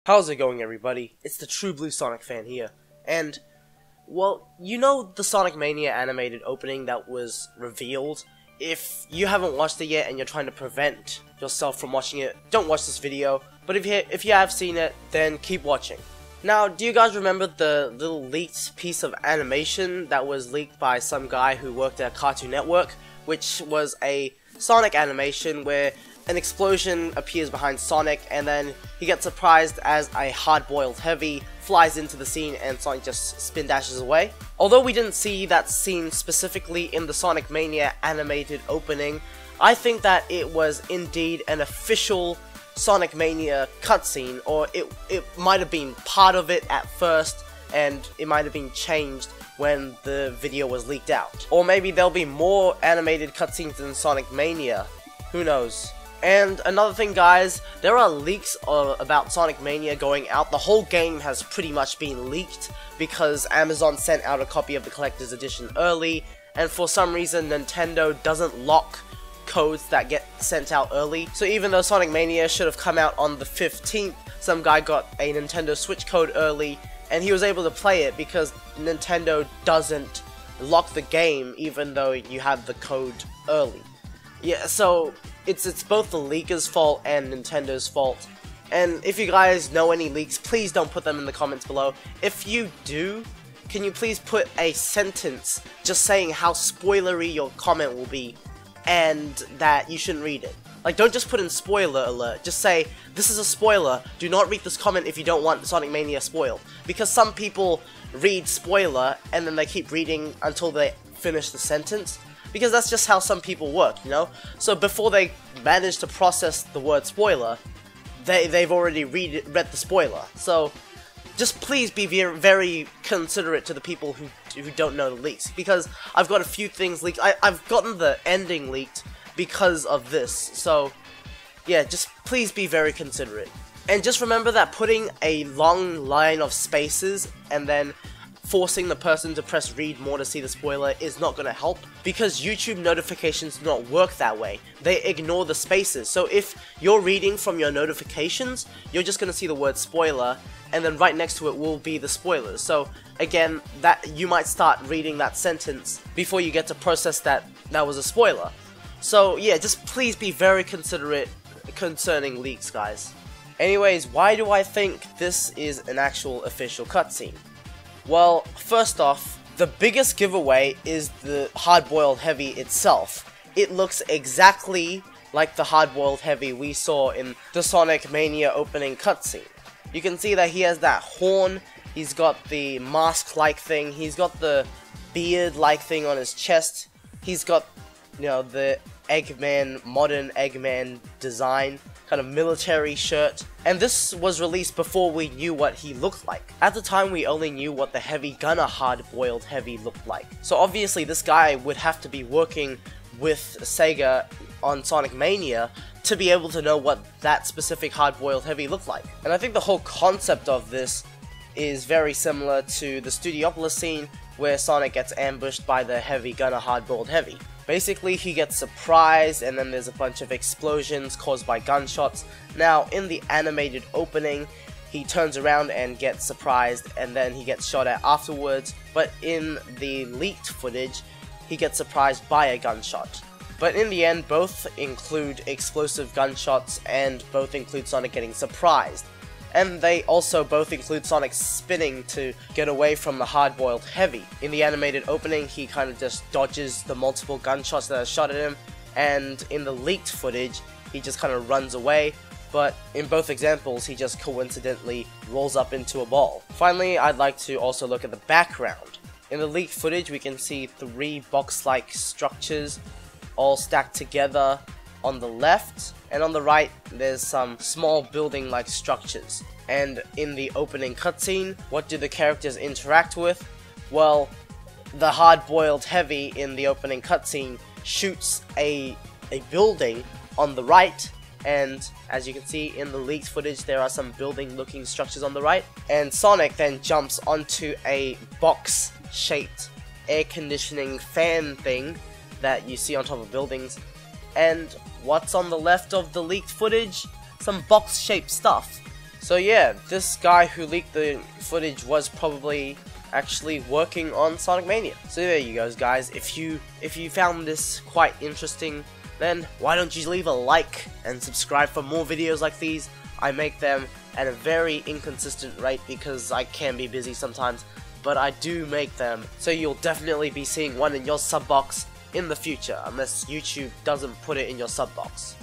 How's it going, everybody? It's the TrueBlueSonicFan here, and, well, you know the Sonic Mania animated opening that was revealed? If you haven't watched it yet and you're trying to prevent yourself from watching it, don't watch this video, but if you have seen it, then keep watching. Now, do you guys remember the little leaked piece of animation that was leaked by some guy who worked at Cartoon Network, which was a Sonic animation where an explosion appears behind Sonic, and then he gets surprised as a hard-boiled heavy flies into the scene and Sonic just spin dashes away? Although we didn't see that scene specifically in the Sonic Mania animated opening, I think that it was indeed an official Sonic Mania cutscene, or it might have been part of it at first, and it might have been changed when the video was leaked out. Or maybe there'll be more animated cutscenes in Sonic Mania, who knows. And another thing, guys, there are leaks about Sonic Mania going out. The whole game has pretty much been leaked because Amazon sent out a copy of the collector's edition early, and for some reason Nintendo doesn't lock codes that get sent out early. So even though Sonic Mania should have come out on the 15th, some guy got a Nintendo Switch code early, and he was able to play it because Nintendo doesn't lock the game even though you have the code early. Yeah, so it's both the leaker's fault and Nintendo's fault. And if you guys know any leaks, please don't put them in the comments below. If you do, can you please put a sentence just saying how spoilery your comment will be and that you shouldn't read it. Like, don't just put in spoiler alert, just say, this is a spoiler, do not read this comment if you don't want Sonic Mania spoiled. Because some people read spoiler and then they keep reading until they finish the sentence. Because that's just how some people work, you know? So before they manage to process the word spoiler, they've already read the spoiler. So just please be very considerate to the people who don't know the leaks. Because I've got a few things leaked. I've gotten the ending leaked because of this. So yeah, just please be very considerate. And just remember that putting a long line of spaces and then forcing the person to press read more to see the spoiler is not going to help, because YouTube notifications do not work that way. They ignore the spaces. So if you're reading from your notifications, you're just going to see the word spoiler, and then right next to it will be the spoilers. So again, that you might start reading that sentence before you get to process that was a spoiler. So yeah, just please be very considerate concerning leaks, guys. Anyways, why do I think this is an actual official cutscene? Well, first off, the biggest giveaway is the hard-boiled heavy itself. It looks exactly like the hard-boiled heavy we saw in the Sonic Mania opening cutscene. You can see that he has that horn, he's got the mask-like thing, he's got the beard-like thing on his chest, he's got, you know, the Eggman, modern Eggman design, kind of military shirt, and this was released before we knew what he looked like. At the time, we only knew what the Heavy Gunner hard-boiled heavy looked like. So obviously this guy would have to be working with Sega on Sonic Mania to be able to know what that specific hard-boiled heavy looked like. And I think the whole concept of this is very similar to the Studiopolis scene where Sonic gets ambushed by the Heavy Gunner hard-boiled heavy. Basically, he gets surprised, and then there's a bunch of explosions caused by gunshots. Now, in the animated opening, he turns around and gets surprised, and then he gets shot at afterwards. But in the leaked footage, he gets surprised by a gunshot. But in the end, both include explosive gunshots, and both include Sonic getting surprised. And they also both include Sonic spinning to get away from the hard-boiled heavy. In the animated opening, he kind of just dodges the multiple gunshots that are shot at him, and in the leaked footage, he just kind of runs away, but in both examples, he just coincidentally rolls up into a ball. Finally, I'd like to also look at the background. In the leaked footage, we can see 3 box-like structures all stacked together on the left, and on the right there's some small building-like structures. And in the opening cutscene, what do the characters interact with? Well, the hard-boiled heavy in the opening cutscene shoots a building on the right, and as you can see in the leaked footage, there are some building-looking structures on the right, and Sonic then jumps onto a box-shaped air conditioning fan thing that you see on top of buildings. And what's on the left of the leaked footage? Some box-shaped stuff. So yeah, this guy who leaked the footage was probably actually working on Sonic Mania. So there you go, guys. If you found this quite interesting, then why don't you leave a like and subscribe for more videos like these. I make them at a very inconsistent rate because I can be busy sometimes, but I do make them, so you'll definitely be seeing one in your sub box in the future, unless YouTube doesn't put it in your sub box.